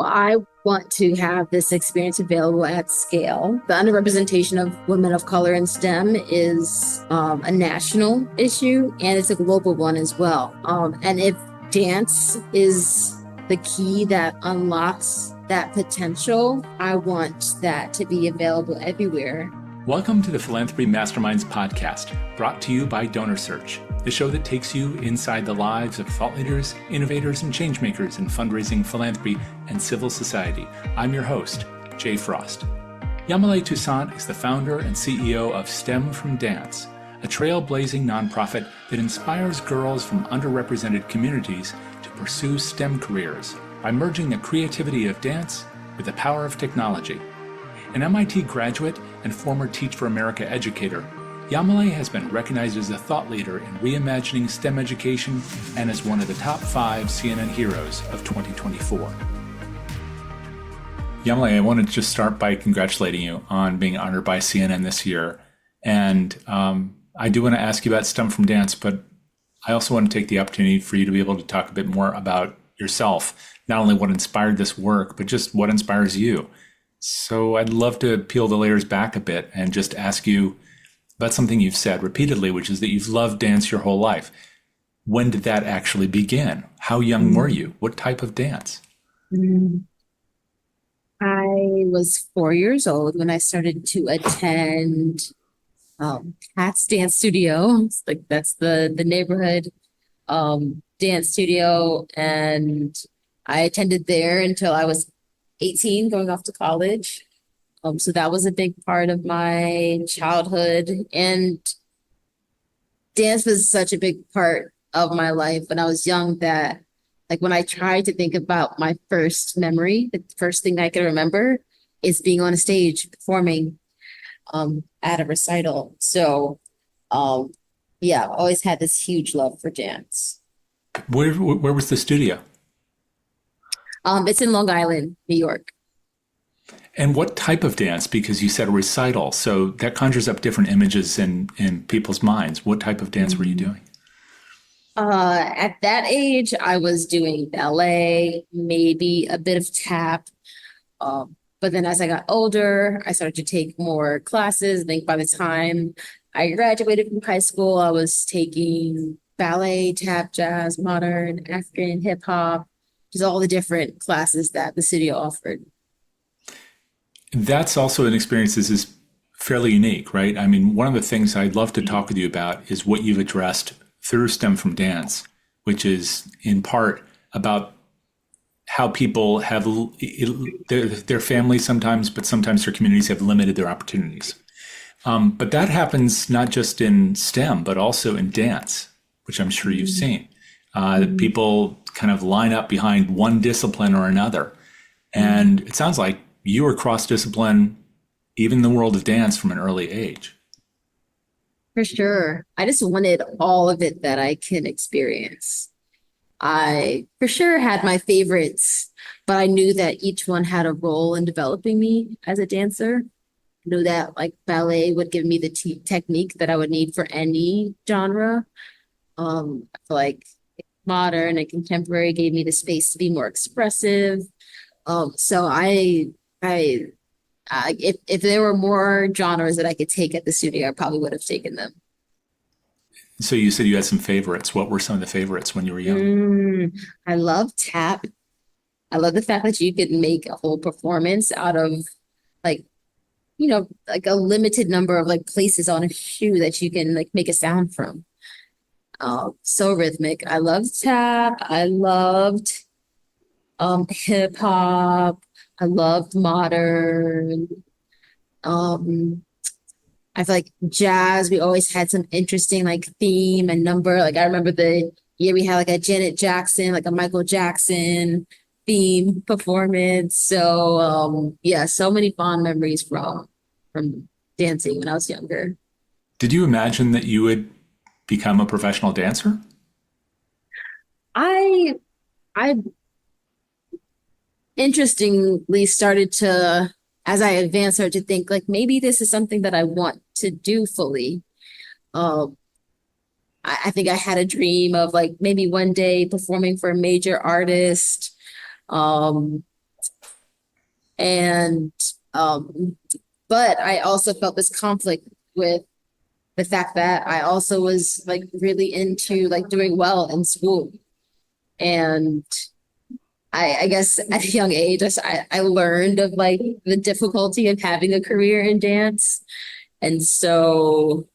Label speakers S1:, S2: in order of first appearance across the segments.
S1: Well, I want to have this experience available at scale. The underrepresentation of women of color in STEM is a national issue, and it's a global one as well. And if dance is the key that unlocks that potential, I want that to be available everywhere.
S2: Welcome to the Philanthropy Masterminds podcast, brought to you by DonorSearch, the show that takes you inside the lives of thought leaders, innovators, and changemakers in fundraising, philanthropy, and civil society. I'm your host, Jay Frost. Yamilée Toussaint is the founder and CEO of STEM from Dance, a trailblazing nonprofit that inspires girls from underrepresented communities to pursue STEM careers by merging the creativity of dance with the power of technology. An MIT graduate and former Teach for America educator, Yamilee has been recognized as a thought leader in reimagining STEM education and as one of the top 5 CNN heroes of 2024. Yamilee, I want to just start by congratulating you on being honored by CNN this year. And I do want to ask you about STEM from Dance, but I also want to take the opportunity for you to be able to talk a bit more about yourself, not only what inspired this work, but just what inspires you. So I'd love to peel the layers back a bit and just ask you about something you've said repeatedly, which is that you've loved dance your whole life. When did that actually begin? How young were you? What type of dance?
S1: I was 4 years old when I started to attend Pat's Dance Studio. It's like that's the neighborhood dance studio, and I attended there until I was 18, going off to college. So that was a big part of my childhood. And dance was such a big part of my life when I was young that, like, when I tried to think about my first memory, the first thing I can remember is being on a stage performing at a recital. So, yeah, I've always had this huge love for dance.
S2: Where was the studio?
S1: It's in Long Island, New York.
S2: And what type of dance? Because you said a recital, so that conjures up different images in people's minds. What type of dance were you doing?
S1: At that age, I was doing ballet, maybe a bit of tap. But then as I got older, I started to take more classes. I think by the time I graduated from high school, I was taking ballet, tap, jazz, modern, African, hip hop, just all the different classes that the studio offered.
S2: That's also an experience that is fairly unique, right? I mean, one of the things I'd love to talk with you about is what you've addressed through STEM from Dance, which is in part about how people have their families sometimes, but sometimes their communities have limited their opportunities. But that happens not just in STEM, but also in dance, which I'm sure you've seen. People kind of line up behind one discipline or another. And it sounds like you were cross-discipline, even in the world of dance, from an early age.
S1: For sure. I just wanted all of it that I can experience. I for sure had my favorites, but I knew that each one had a role in developing me as a dancer. I knew that, like, ballet would give me the technique that I would need for any genre. I feel like modern and contemporary gave me the space to be more expressive. So if there were more genres that I could take at the studio, I probably would have taken them.
S2: So you said you had some favorites. What were some of the favorites when you were young?
S1: I love tap. I love the fact that you could make a whole performance out of, like, like a limited number of, like, places on a shoe that you can, like, make a sound from. So rhythmic. I loved tap. I loved hip hop. I loved modern. I feel like jazz, we always had some interesting, like, theme and number. Like, I remember the year we had, like, a Janet Jackson, like a Michael Jackson theme performance. So yeah, so many fond memories from dancing when I was younger.
S2: Did you imagine that you would become a professional dancer?
S1: I I interestingly started to, as I advanced, started to think, like, maybe this is something that I want to do fully. Um, I think I had a dream of, like, maybe one day performing for a major artist, um, And, but I also felt this conflict with the fact that I also was like really into like doing well in school. And I guess at a young age, I learned of like the difficulty of having a career in dance. And so,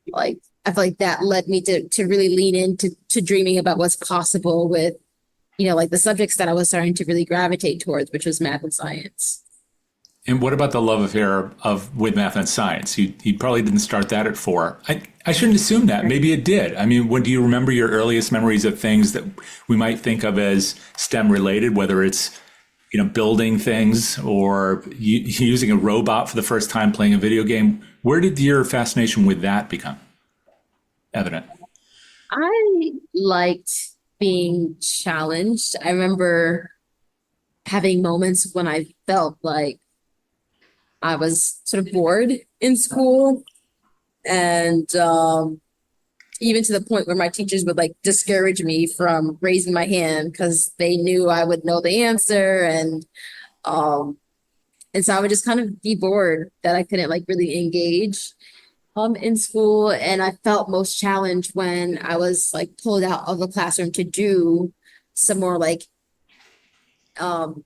S1: like, I feel like that led me to really lean into dreaming about what's possible with, like the subjects that I was starting to really gravitate towards, which was math and science.
S2: And what about the love affair with math and science? You probably didn't start that at 4. I shouldn't assume that. Maybe it did. I mean, do you remember your earliest memories of things that we might think of as STEM related, whether it's building things or using a robot for the first time, playing a video game? Where did your fascination with that become evident?
S1: I liked being challenged. I remember having moments when I felt like I was sort of bored in school, and even to the point where my teachers would like discourage me from raising my hand because they knew I would know the answer, um and so I would just kind of be bored that I couldn't like really engage in school. And I felt most challenged when I was like pulled out of the classroom to do some more um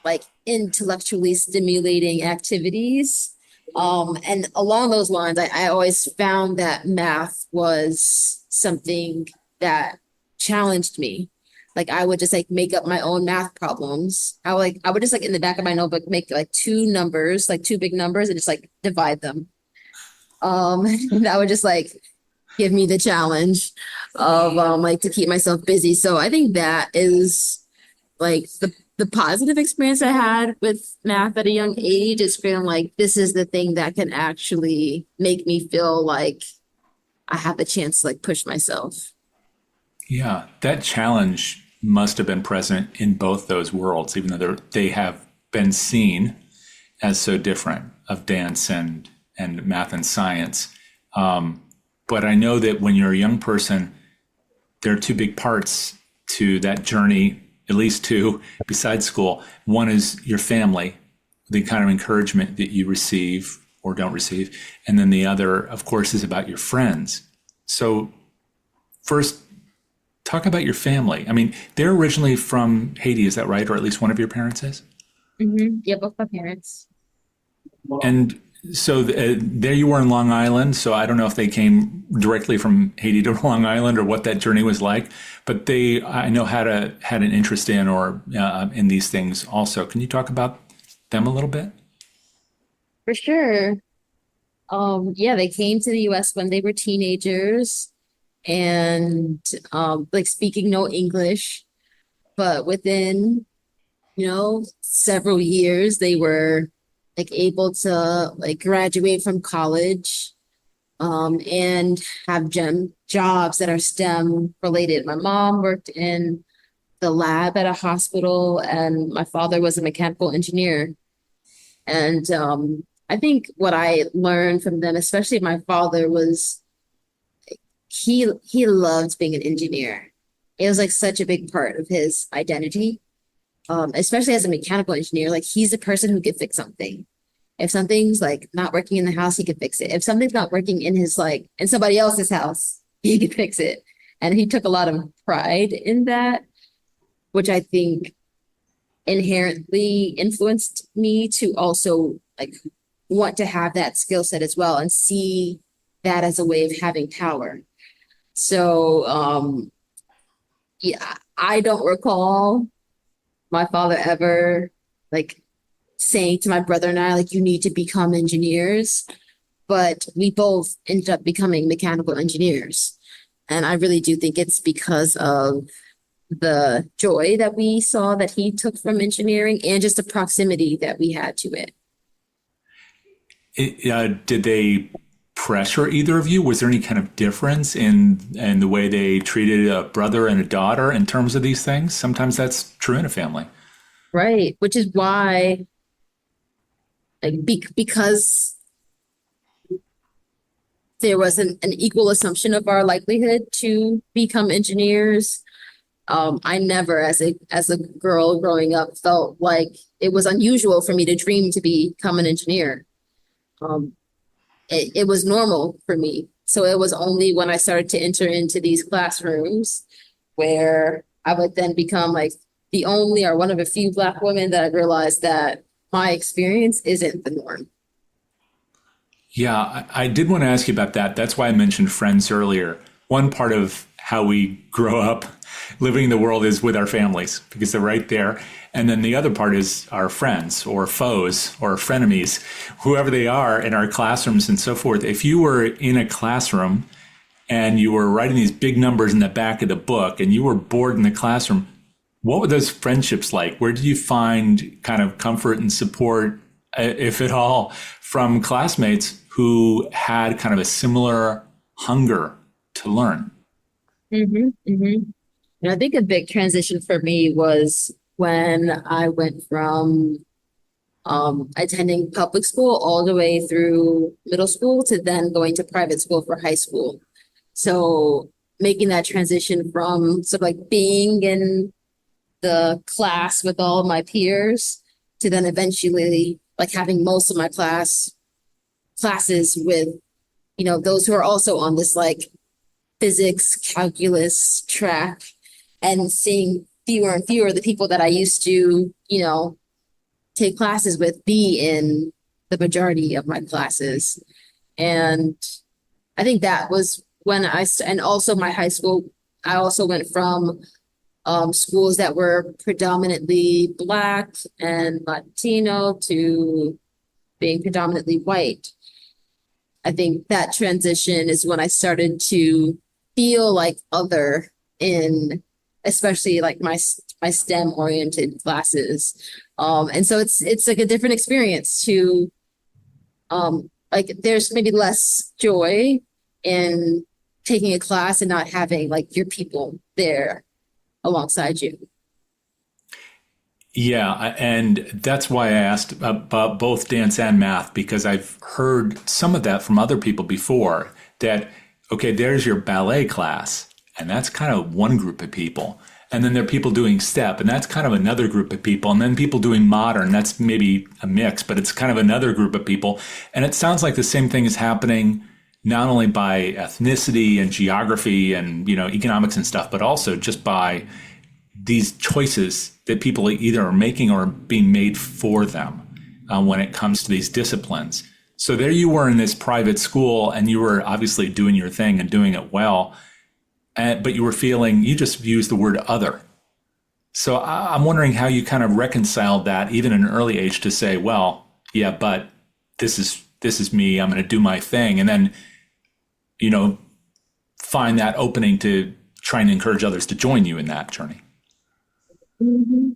S1: like intellectually stimulating activities. And along those lines, I always found that math was something that challenged me. Like I would just like make up my own math problems. I would just like in the back of my notebook make like two numbers, like two big numbers, and just like divide them. That would just like give me the challenge of like to keep myself busy. So I think that is like the positive experience I had with math at a young age is feeling like this is the thing that can actually make me feel like I have the chance to like push myself.
S2: Yeah, that challenge must have been present in both those worlds, even though they have been seen as so different of dance and math and science. But I know that when you're a young person, there are two big parts to that journey, at least two, besides school. One is your family, the kind of encouragement that you receive or don't receive. And then the other, of course, is about your friends. So first, talk about your family. I mean, they're originally from Haiti, is that right? Or at least one of your parents is?
S1: Yeah, both my parents.
S2: And so there you were in Long Island. So I don't know if they came directly from Haiti to Long Island or what that journey was like, but they, I know, had an interest in or in these things also. Can you talk about them a little bit?
S1: For sure. Yeah, they came to the US when they were teenagers and like speaking no English, but within, several years they were like able to like graduate from college and have gem jobs that are STEM related. My mom worked in the lab at a hospital and my father was a mechanical engineer. And I think what I learned from them, especially my father, was he loved being an engineer. It was like such a big part of his identity, especially as a mechanical engineer. Like he's the person who could fix something. If something's like not working in the house, he could fix it. If something's not working in his like in somebody else's house, he could fix it. And he took a lot of pride in that, which I think inherently influenced me to also like want to have that skill set as well and see that as a way of having power. So yeah, I don't recall my father ever like saying to my brother and I, like, you need to become engineers. But we both ended up becoming mechanical engineers. And I really do think it's because of the joy that we saw that he took from engineering and just the proximity that we had to it.
S2: Did they pressure either of you? Was there any kind of difference in the way they treated a brother and a daughter in terms of these things? Sometimes that's true in a family.
S1: Right. Which is why, like, because there was an equal assumption of our likelihood to become engineers. I never, as a girl growing up, felt like it was unusual for me to dream to become an engineer. Um, it was normal for me. So it was only when I started to enter into these classrooms where I would then become like the only or one of a few Black women that I realized that my experience isn't the norm.
S2: Yeah, I did want to ask you about that. That's why I mentioned friends earlier. One part of how we grow up living in the world is with our families because they're right there. And then the other part is our friends or foes or frenemies, whoever they are in our classrooms and so forth. If you were in a classroom and you were writing these big numbers in the back of the book and you were bored in the classroom, what were those friendships like? Where did you find kind of comfort and support, if at all, from classmates who had kind of a similar hunger to learn?
S1: Mm-hmm, mm-hmm. And I think a big transition for me was when I went from attending public school all the way through middle school to then going to private school for high school. So making that transition from sort of like being in the class with all of my peers to then eventually like having most of my classes with, those who are also on this like physics, calculus track and seeing fewer and fewer of the people that I used to, take classes with be in the majority of my classes. And I think that was when and also my high school, I also went from schools that were predominantly Black and Latino to being predominantly white. I think that transition is when I started to feel like other in especially like my STEM oriented classes. And so it's like a different experience to like there's maybe less joy in taking a class and not having like your people there alongside you.
S2: Yeah, and that's why I asked about both dance and math, because I've heard some of that from other people before that, okay, there's your ballet class, and that's kind of one group of people. And then there are people doing step, and that's kind of another group of people. And then people doing modern, that's maybe a mix, but it's kind of another group of people. And it sounds like the same thing is happening not only by ethnicity and geography and, economics and stuff, but also just by these choices that people either are making or being made for them when it comes to these disciplines. So there you were in this private school, and you were obviously doing your thing and doing it well, but you were feeling, you just used the word other. So I'm wondering how you kind of reconciled that even at an early age to say, well, yeah, but this is me, I'm going to do my thing. And then, find that opening to trying to encourage others to join you in that journey.
S1: Mm-hmm.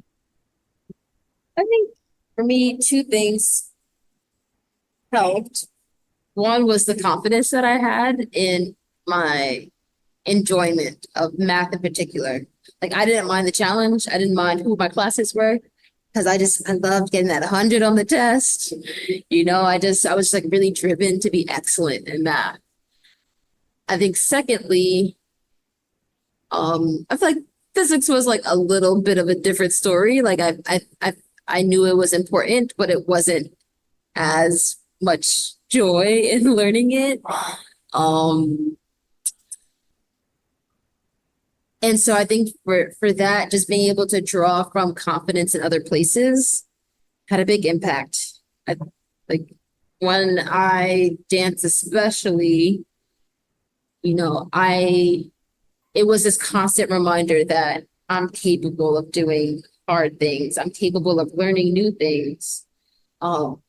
S1: I think for me, two things helped. One was the confidence that I had in my enjoyment of math in particular. Like I didn't mind the challenge. I didn't mind who my classes were because I loved getting that 100 on the test. I was like really driven to be excellent in math. I think secondly, I feel like physics was like a little bit of a different story. Like I knew it was important, but it wasn't as much joy in learning it. Um, and so I think for that, just being able to draw from confidence in other places had a big impact. Like when I dance, especially, it was this constant reminder that I'm capable of doing hard things. I'm capable of learning new things. And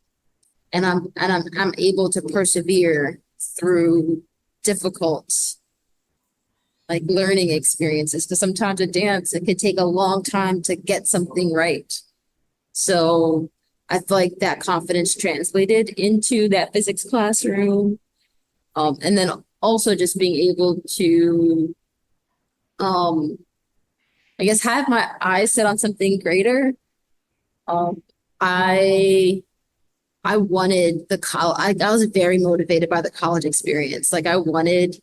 S1: I'm able to persevere through difficult like learning experiences. Because sometimes a dance, it could take a long time to get something right. So I feel like that confidence translated into that physics classroom. And then also just being able to I guess have my eyes set on something greater. Um, I I wanted I was very motivated by the college experience. Like I wanted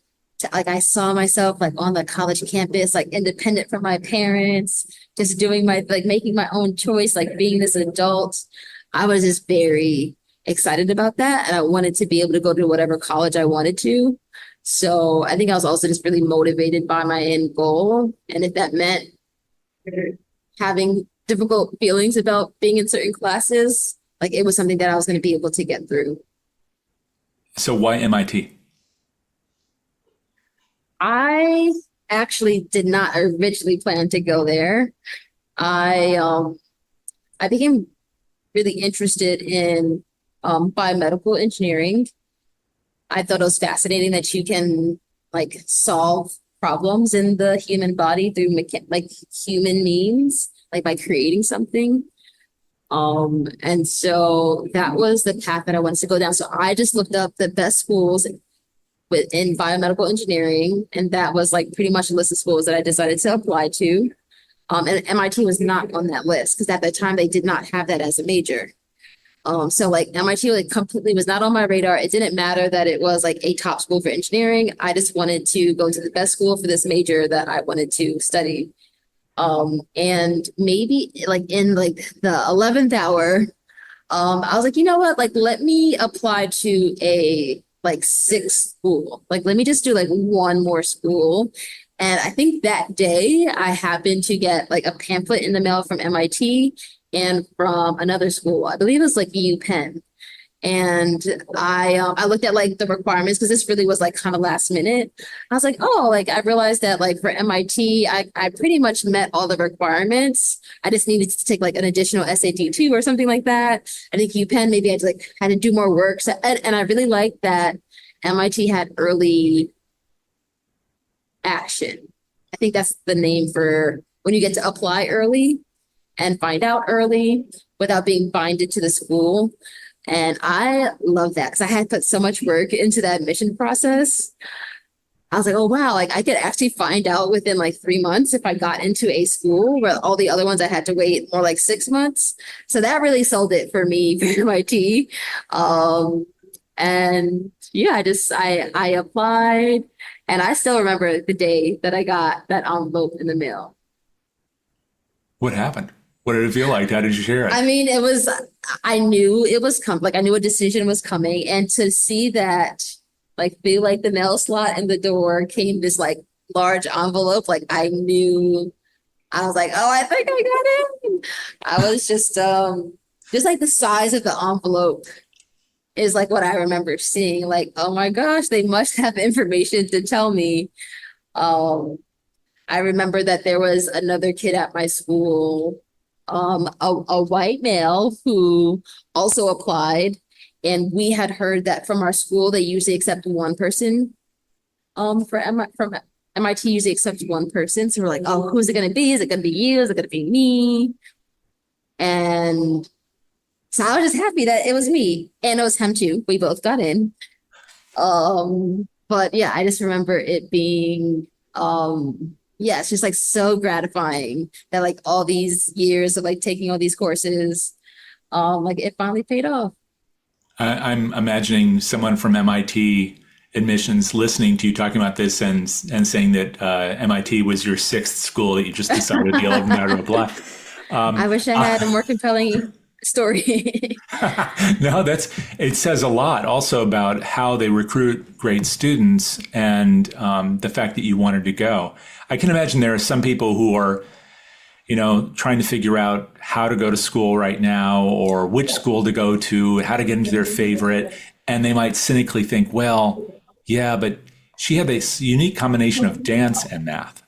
S1: like I saw myself like on the college campus, like independent from my parents, just doing my like making my own choice, like being this adult. I was just very excited about that. And I wanted to be able to go to whatever college I wanted to. So I think I was also just really motivated by my end goal. And if that meant having difficult feelings about being in certain classes, like it was something that I was going to be able to get through.
S2: So why MIT?
S1: I actually did not originally plan to go there. I became really interested in biomedical engineering. I thought it was fascinating that you can like solve problems in the human body through like human means, like by creating something. And so that was the path that I wanted to go down. So I just looked up the best schools in biomedical engineering, and that was like pretty much a list of schools that I decided to apply to. And MIT was not on that list because at the time they did not have that as a major. So like MIT like completely was not on my radar. It didn't matter that it was like a top school for engineering. I just wanted to go to the best school for this major that I wanted to study. And maybe like in like the 11th hour, I was like, you know what? Like, let me apply to a like sixth school. Like, let me just do like one more school. And I think that day I happened to get like a pamphlet in the mail from MIT and from another school. I believe it was like UPenn. And I looked at like the requirements because this really was like kind of last minute. I was like, oh, like I realized that like for MIT, I pretty much met all the requirements. I just needed to take like an additional SAT 2 or something like that. I think UPenn maybe I like had to do more work. So, and I really liked that MIT had early action. I think that's the name for when you get to apply early and find out early without being binded to the school. And I love that because I had put so much work into that admission process. I was like, oh, wow, like I could actually find out within like 3 months if I got into a school where all the other ones I had to wait more like 6 months. So that really sold it for me for MIT. And yeah, I applied and I still remember the day that I got that envelope in the mail.
S2: What happened? What did it feel like? How did you share it?
S1: I mean, I knew it was like I knew a decision was coming. And to see that, like, feel like the mail slot in the door came this like large envelope, like I knew, I was like, oh, I think I got it. I was just like the size of the envelope is like what I remember seeing. Like, oh my gosh, they must have information to tell me. I remember that there was another kid at my school, a white male who also applied, and we had heard that from our school they usually accept one person. From MIT usually accepts one person, so we're like, oh, who's it going to be? Is it going to be you? Is it going to be me? And so I was just happy that it was me, and it was him too. We both got in. But yeah, I just remember it being yeah, it's just like so gratifying that like all these years of like taking all these courses, like it finally paid off.
S2: I'm imagining someone from MIT admissions listening to you talking about this and saying that MIT was your sixth school that you just decided the 11th hour to apply.
S1: I wish I had a more compelling story.
S2: No, it says a lot also about how they recruit great students and the fact that you wanted to go. I can imagine there are some people who are, trying to figure out how to go to school right now or which school to go to, how to get into their favorite. And they might cynically think, well, yeah, but she had this unique combination of dance and math.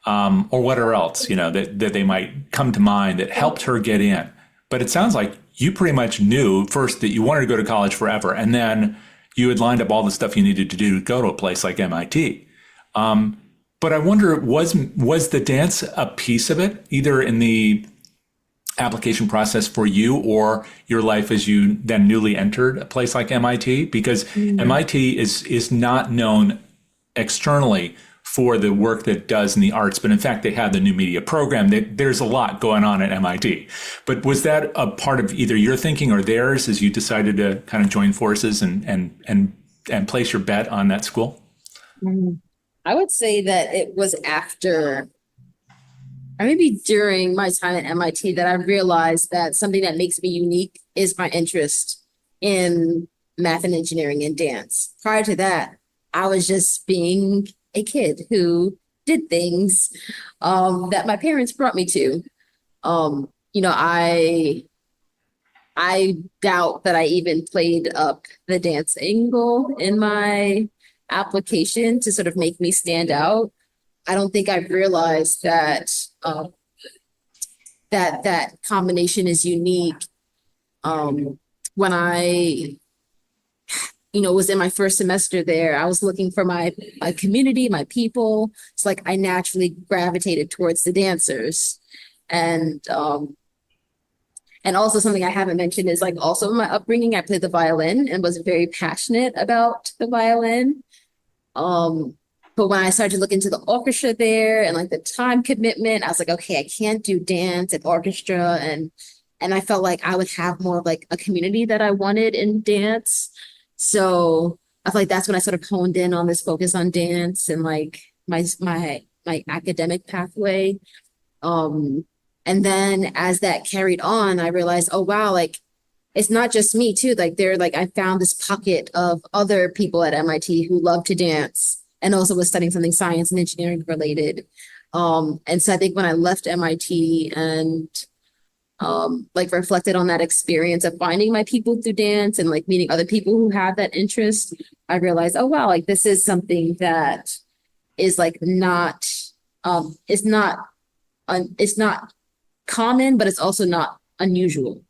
S2: Or whatever else, that they might come to mind that helped her get in. But it sounds like you pretty much knew first that you wanted to go to college forever, and then you had lined up all the stuff you needed to do to go to a place like MIT. But I wonder, was the dance a piece of it, either in the application process for you or your life as you then newly entered a place like MIT? Because MIT is not known externally for the work that it does in the arts. But in fact, they have the new media program. There's a lot going on at MIT. But was that a part of either your thinking or theirs as you decided to kind of join forces and place your bet on that school?
S1: I would say that it was after, or maybe during my time at MIT, that I realized that something that makes me unique is my interest in math and engineering and dance. Prior to that, I was just being a kid who did things that my parents brought me to. You know, I doubt that I even played up the dance angle in my application to sort of make me stand out. I don't think I realized that that combination is unique. When I, was in my first semester there, I was looking for my community, my people. It's like I naturally gravitated towards the dancers, and also something I haven't mentioned is like also my upbringing. I played the violin and was very passionate about the violin. Um, but when I started to look into the orchestra there and like the time commitment, I was like, okay, I can't do dance and orchestra, and I felt like I would have more of like a community that I wanted in dance. So I feel like that's when I sort of honed in on this focus on dance and like my academic pathway. Um, and then as that carried on, I realized, oh wow, like it's not just me too. Like I found this pocket of other people at MIT who love to dance and also was studying something science and engineering related. And so I think when I left MIT and like reflected on that experience of finding my people through dance and like meeting other people who have that interest, I realized, oh wow, like this is something that is like not it's not it's not common, but it's also not unusual.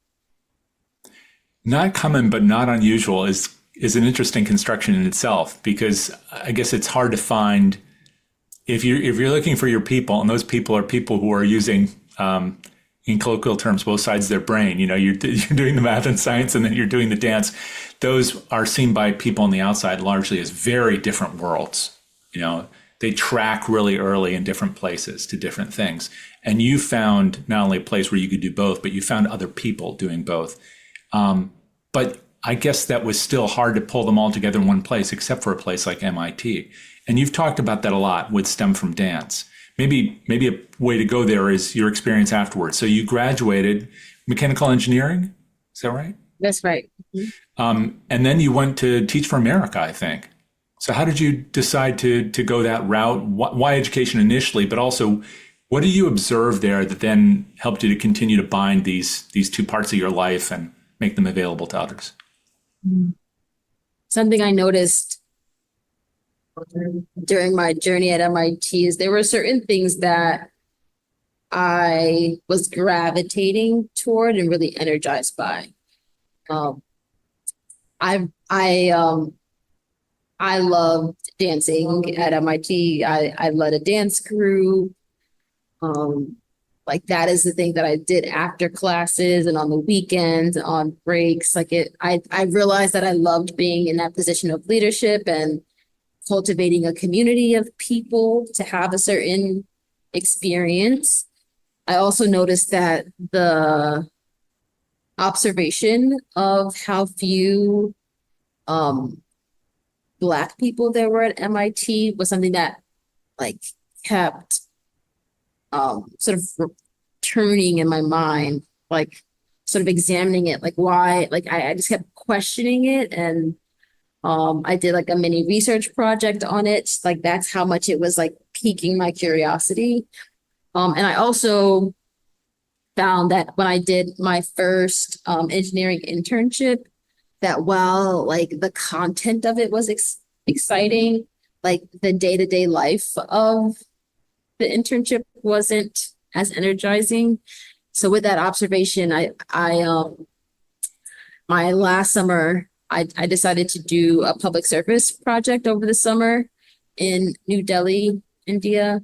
S2: Not common, but not unusual is an interesting construction in itself, because I guess it's hard to find if you're looking for your people, and those people are people who are using in colloquial terms both sides of their brain. You're doing the math and science, and then you're doing the dance. Those are seen by people on the outside largely as very different worlds. They track really early in different places to different things. And you found not only a place where you could do both, but you found other people doing both. But I guess that was still hard to pull them all together in one place, except for a place like MIT. And you've talked about that a lot with STEM from Dance. Maybe a way to go there is your experience afterwards. So you graduated mechanical engineering, is that right?
S1: That's right.
S2: And then you went to Teach for America, I think. So how did you decide to go that route? Why education initially, but also what do you observe there that then helped you to continue to bind these two parts of your life and make them available to others?
S1: Something I noticed during my journey at MIT is there were certain things that I was gravitating toward and really energized by. Um, I I loved dancing at MIT. I led a dance group. Um, like that is the thing that I did after classes and on the weekends, on breaks. I realized that I loved being in that position of leadership and cultivating a community of people to have a certain experience. I also noticed that the observation of how few um, Black people there were at MIT was something that like kept sort of returning in my mind, like sort of examining it, like why, like I just kept questioning it. And I did like a mini research project on it. Like that's how much it was like piquing my curiosity. And I also found that when I did my first engineering internship, that while like the content of it was exciting, like the day-to-day life of the internship wasn't as energizing. So with that observation, I my last summer, I decided to do a public service project over the summer in New Delhi, India,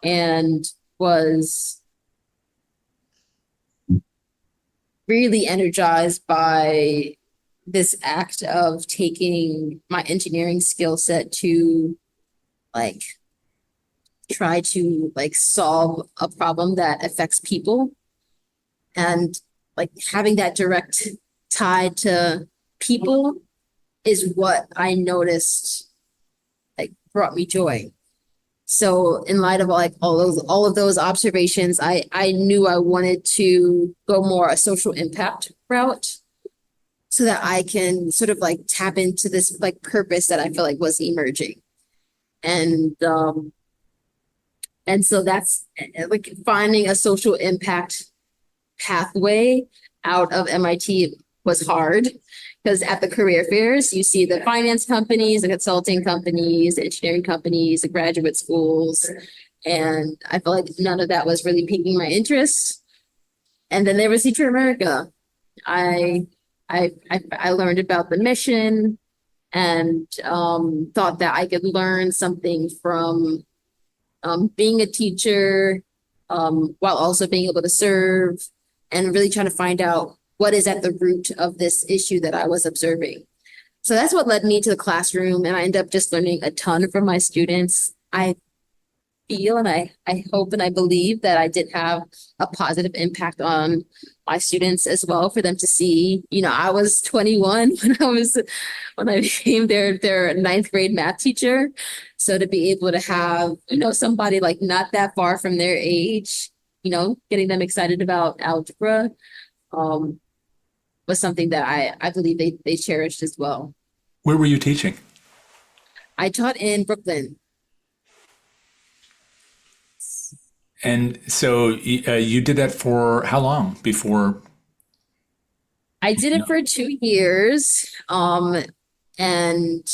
S1: and was really energized by this act of taking my engineering skill set to like try to like solve a problem that affects people, and like having that direct tie to people is what I noticed like brought me joy. So in light of all of those observations, I knew I wanted to go more a social impact route so that I can sort of like tap into this like purpose that I feel like was emerging. And so that's like finding a social impact pathway out of MIT was hard because at the career fairs, you see the finance companies, the consulting companies, the engineering companies, the graduate schools. And I felt like none of that was really piquing my interest. And then there was Teach for America. I learned about the mission and thought that I could learn something from being a teacher while also being able to serve and really trying to find out what is at the root of this issue that I was observing. So that's what led me to the classroom, and I ended up just learning a ton from my students. I feel and I hope and I believe that I did have a positive impact on my students as well for them to see. You know, I was 21 when I became their ninth grade math teacher. So to be able to have, you know, somebody like not that far from their age, you know, getting them excited about algebra was something that I believe they cherished as well.
S2: Where were you teaching?
S1: I taught in Brooklyn.
S2: And so you did that for how long before?
S1: I did it for 2 years. And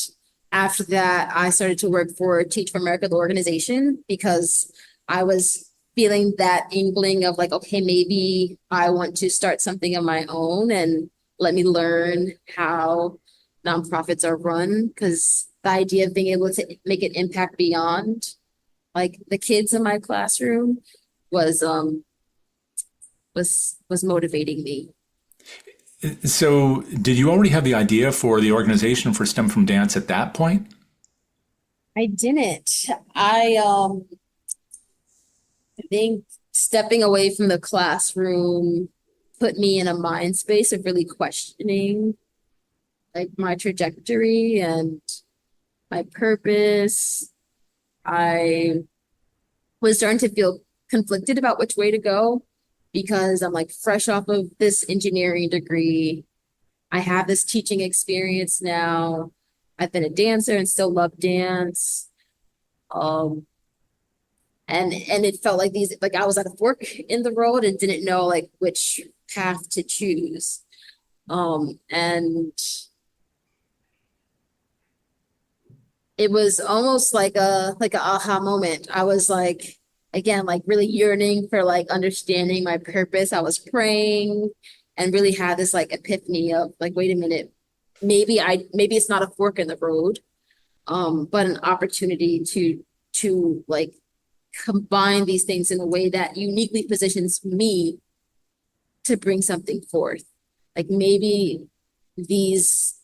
S1: after that, I started to work for Teach for America, the organization, because I was feeling that inkling of like, okay, maybe I want to start something of my own and let me learn how nonprofits are run. Because the idea of being able to make an impact beyond like the kids in my classroom was motivating me.
S2: So did you already have the idea for the organization for STEM from Dance at that point?
S1: I didn't. I think stepping away from the classroom put me in a mind space of really questioning like my trajectory and my purpose. I was starting to feel conflicted about which way to go because I'm like fresh off of this engineering degree. I have this teaching experience now. I've been a dancer and still love dance. And it felt like I was at a fork in the road and didn't know like which path to choose. And it was almost like a aha moment. I was like, again, like really yearning for like understanding my purpose. I was praying and really had this like epiphany of like, wait a minute, maybe it's not a fork in the road, but an opportunity to like combine these things in a way that uniquely positions me to bring something forth. Like maybe these,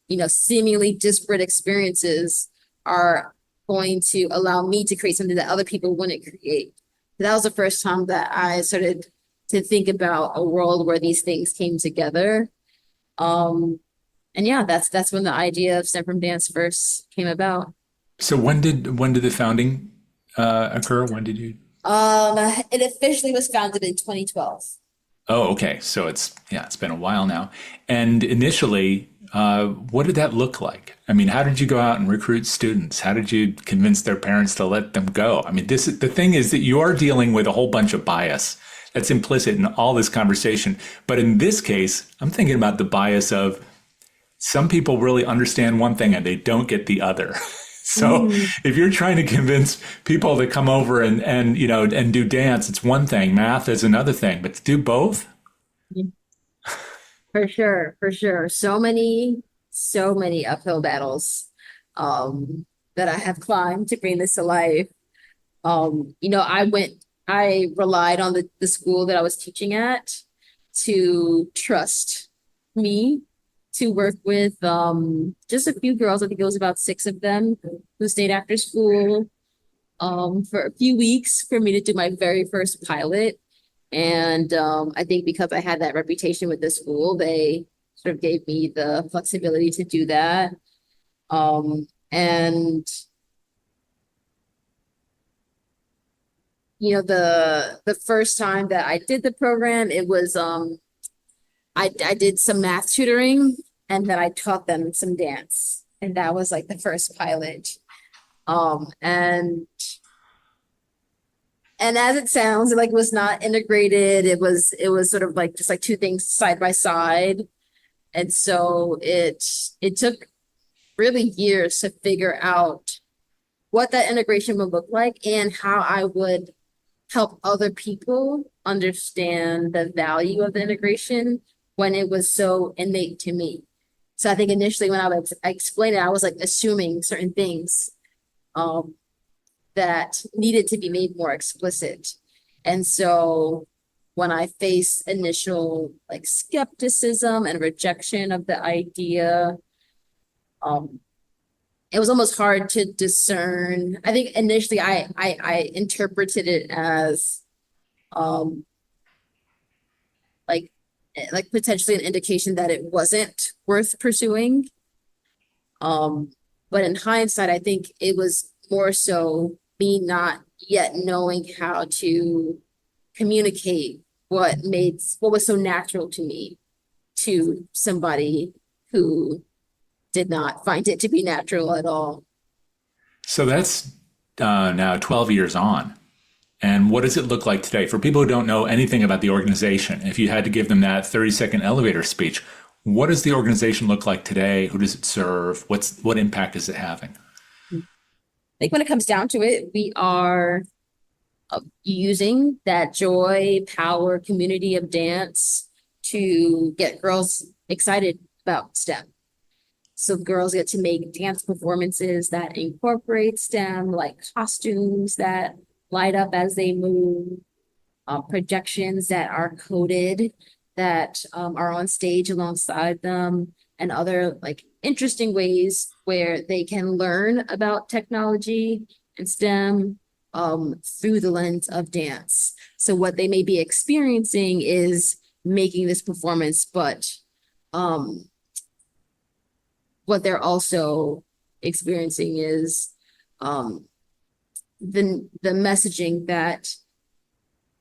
S1: you know, seemingly disparate experiences are going to allow me to create something that other people wouldn't create. That was the first time that I started to think about a world where these things came together. And yeah, that's when the idea of STEM from Dance first came about.
S2: So when did the founding occur? When did you?
S1: It officially was founded in 2012.
S2: Oh, okay. So it's been a while now. And initially, what did that look like? I mean, how did you go out and recruit students? How did you convince their parents to let them go? I mean, the thing is that you are dealing with a whole bunch of bias that's implicit in all this conversation. But in this case, I'm thinking about the bias of some people really understand one thing and they don't get the other. So if you're trying to convince people to come over and you know and do dance, it's one thing. Math is another thing. But to do both?
S1: For sure, for sure. So many uphill battles that I have climbed to bring this to life. You know, I relied on the school that I was teaching at to trust me to work with just a few girls. I think it was about 6 of them who stayed after school for a few weeks for me to do my very first pilot. And I think because I had that reputation with the school, they sort of gave me the flexibility to do that. And the first time that I did the program, it was I did some math tutoring and then I taught them some dance. And that was like the first pilot. And as it sounds, like it was not integrated. It was sort of like just like two things side by side. And so it took really years to figure out what that integration would look like and how I would help other people understand the value of the integration when it was so innate to me. So I think initially when I explained it, I was like assuming certain things that needed to be made more explicit. And so when I face initial like skepticism and rejection of the idea, it was almost hard to discern. I think initially I interpreted it as like potentially an indication that it wasn't worth pursuing. But in hindsight, I think it was more so me not yet knowing how to communicate what was so natural to me to somebody who did not find it to be natural at all.
S2: So that's now 12 years on. And what does it look like today? For people who don't know anything about the organization, if you had to give them that 30-second elevator speech, what does the organization look like today? Who does it serve? What impact is it having?
S1: I think when it comes down to it, we are using that joy, power, community of dance to get girls excited about STEM. So girls get to make dance performances that incorporate STEM, like costumes that light up as they move, projections that are coded, that are on stage alongside them, and other like interesting ways where they can learn about technology and STEM through the lens of dance. So what they may be experiencing is making this performance, but what they're also experiencing is the messaging that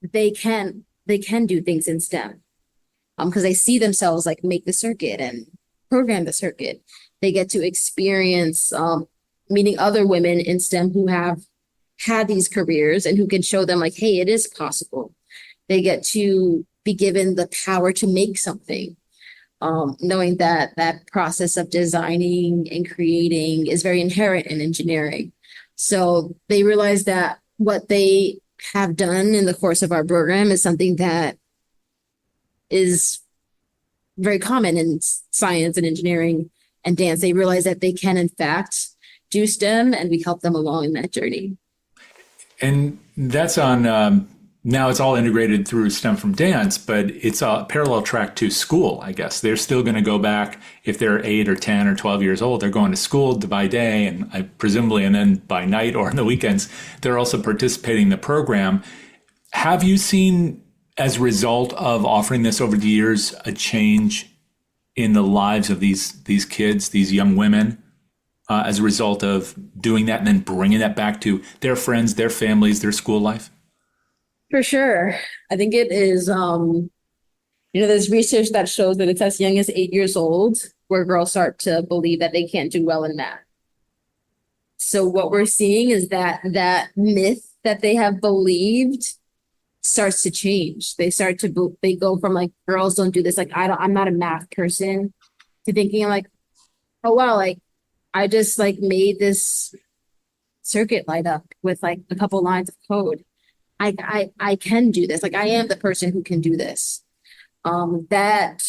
S1: they can do things in STEM because they see themselves like make the circuit and program the circuit. They get to experience meeting other women in STEM who have had these careers and who can show them like, hey, it is possible. They get to be given the power to make something, knowing that that process of designing and creating is very inherent in engineering. So they realize that what they have done in the course of our program is something that is very common in science and engineering and dance. They realize that they can, in fact, do STEM, and we help them along in that journey.
S2: And that's on, now it's all integrated through STEM from Dance, but it's a parallel track to school, I guess. They're still going to go back, if they're 8 or 10 or 12 years old, they're going to school by day and presumably, and then by night or on the weekends, they're also participating in the program. Have you seen, as a result of offering this over the years, a change in the lives of these kids, these young women, as a result of doing that and then bringing that back to their friends, their families, their school life?
S1: For sure. I think it is, there's research that shows that it's as young as 8 years old where girls start to believe that they can't do well in math. So what we're seeing is that myth that they have believed starts to change. They go from like, girls don't do this. Like, I'm not a math person, to thinking like, oh, wow, like I just like made this circuit light up with like a couple lines of code. I can do this. Like I am the person who can do this. That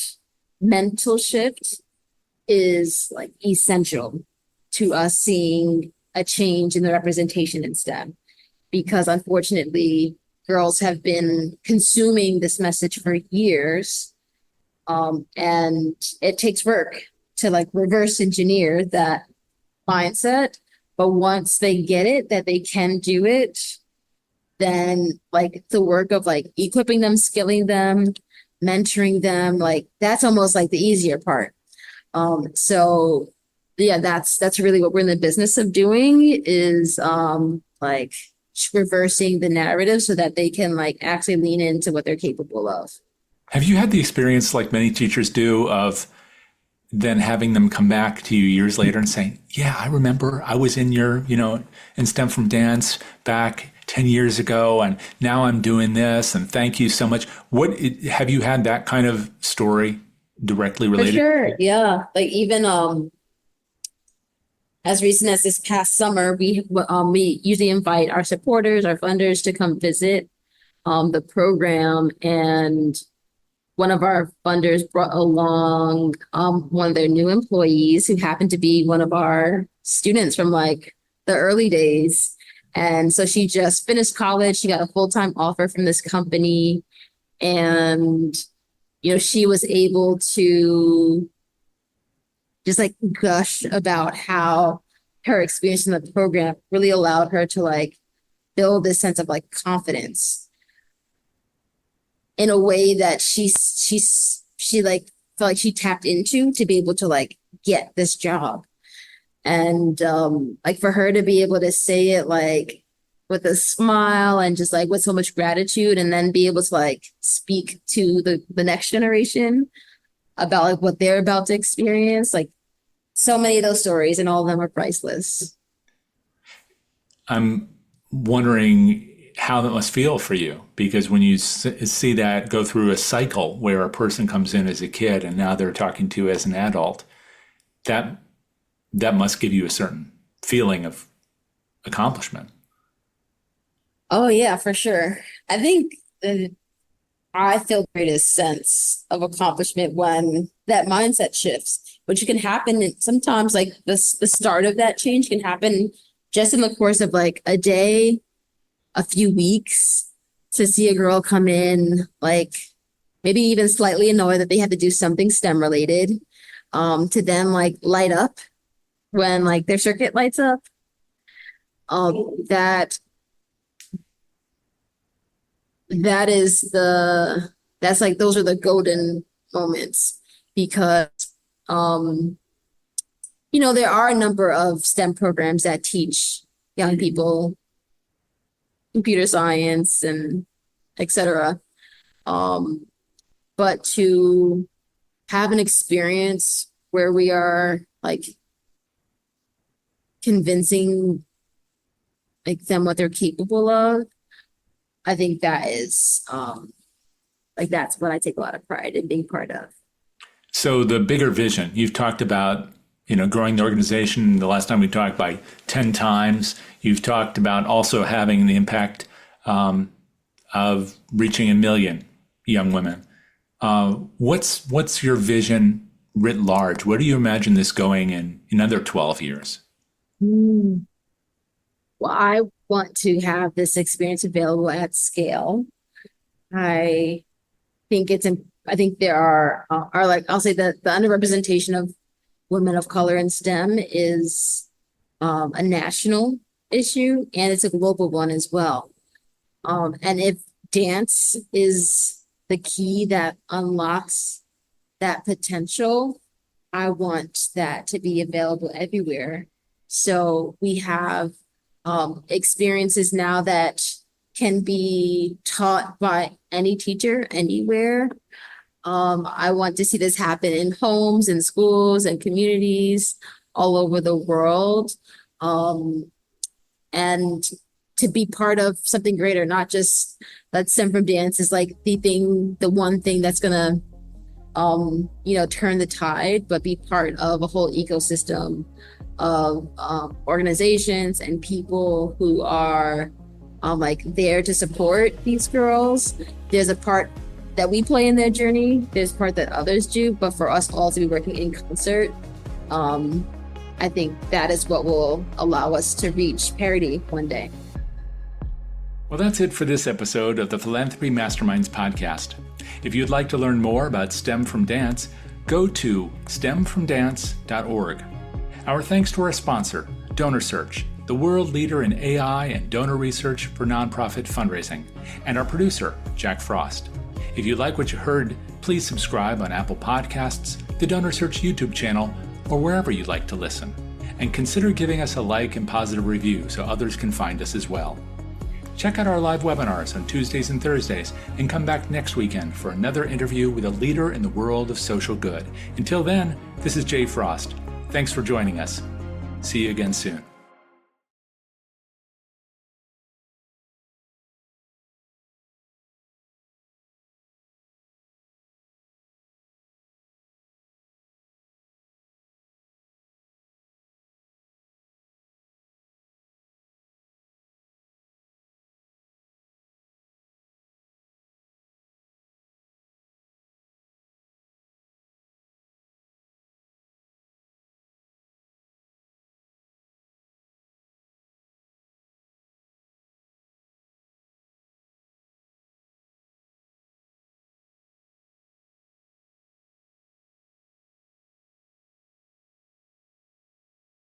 S1: mental shift is like essential to us seeing a change in the representation in STEM, because unfortunately girls have been consuming this message for years. And it takes work to like reverse engineer that mindset. But once they get it, that they can do it, then like the work of like equipping them, skilling them, mentoring them, like that's almost like the easier part. So yeah, that's really what we're in the business of doing is like reversing the narrative so that they can like actually lean into what they're capable of.
S2: Have you had the experience, like many teachers do, of then having them come back to you years later and saying, yeah, I remember I was in your, in STEM from Dance back 10 years ago, and now I'm doing this, and thank you so much. Have you had that kind of story directly related?
S1: For sure, yeah. Like even as recent as this past summer, we usually invite our supporters, our funders to come visit the program, and one of our funders brought along one of their new employees who happened to be one of our students from like the early days. And so she just finished college. She got a full-time offer from this company, and she was able to just like gush about how her experience in the program really allowed her to like build this sense of like confidence in a way that she like felt like she tapped into to be able to like get this job. And like for her to be able to say it like with a smile and just like with so much gratitude, and then be able to like speak to the next generation about like what they're about to experience, like so many of those stories, and all of them are priceless.
S2: I'm wondering how that must feel for you, because when you see that go through a cycle where a person comes in as a kid and now they're talking to you as an adult, that must give you a certain feeling of accomplishment.
S1: Oh yeah, for sure. I think I feel the greatest sense of accomplishment when that mindset shifts, which can happen sometimes. Like the start of that change can happen just in the course of like a day, a few weeks, to see a girl come in like maybe even slightly annoyed that they had to do something STEM related, to then like light up when like their circuit lights up. That's like, those are the golden moments, because there are a number of STEM programs that teach young people computer science and etc. But to have an experience where we are like convincing like them what they're capable of, I think that is like that's what I take a lot of pride in being part of.
S2: So the bigger vision, you've talked about, growing the organization the last time we talked by 10 times. You've talked about also having the impact of reaching 1 million young women. What's your vision writ large? Where do you imagine this going in another 12 years?
S1: Well, I want to have this experience available at scale. I think there are like, I'll say that the underrepresentation of women of color in STEM is a national issue, and it's a global one as well. And if dance is the key that unlocks that potential, I want that to be available everywhere. So we have experiences now that can be taught by any teacher anywhere. I want to see this happen in homes and schools and communities all over the world. And to be part of something greater, not just that STEM from Dance is like the one thing that's gonna turn the tide, but be part of a whole ecosystem of organizations and people who are like there to support these girls. There's a part that we play in their journey, there's a part that others do, but for us all to be working in concert, I think that is what will allow us to reach parity one day.
S2: Well, that's it for this episode of the Philanthropy Masterminds podcast. If you'd like to learn more about STEM from Dance, go to stemfromdance.org. Our thanks to our sponsor, DonorSearch, the world leader in AI and donor research for nonprofit fundraising, and our producer, Jack Frost. If you like what you heard, please subscribe on Apple Podcasts, the DonorSearch YouTube channel, or wherever you'd like to listen. And consider giving us a like and positive review so others can find us as well. Check out our live webinars on Tuesdays and Thursdays, and come back next weekend for another interview with a leader in the world of social good. Until then, this is Jay Frost. Thanks for joining us. See you again soon.